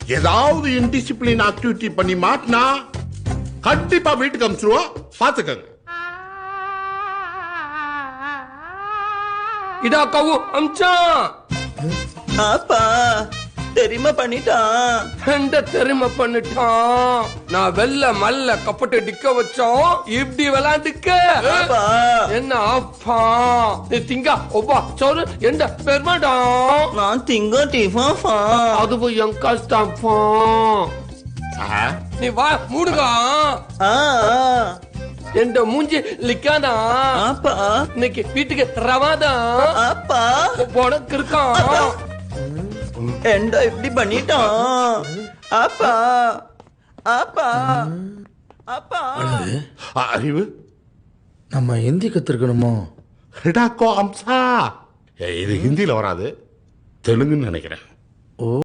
ஏதாவது indiscipline activity பண்ணி மாட்டினா கண்டிப்பா வீட்டுக்கு அனுப்பிச்சிருவோம், பாத்துக்கங்க. இதா கவு அம்ச்சான். அப்பா தெரியுமா பண்ணிட்டான். ரெண்ட தெரியுமா பண்ணிட்டான். நான் வெள்ள மல்ல கப்பட்டு டிக்க வச்சோம், இப்படி விளாண்டுக்க. அப்பா என்ன அப்பா நீ திங்க ஒப்பா சொல்லு எந்த பெருமாடா. நான் திங்க டிஃபா. அதுவும் என் கஷ்டப்பா. நீ வா மூடுகா. என் மூஞ்சி லிக்காதா. அப்பா இன்னைக்கு வீட்டுக்கு ரவாதா. அப்பா உனக்கு இருக்கான். என்ன இப்படி பண்ணிட்டான். அப்பா அப்பா அப்பா அறிவு நம்ம ஹிந்தி கத்துருக்கணுமோ? ஹிடாக்கோ அம்சா. இது ஹிந்தியில வராது, தெலுங்குன்னு நினைக்கிறேன்.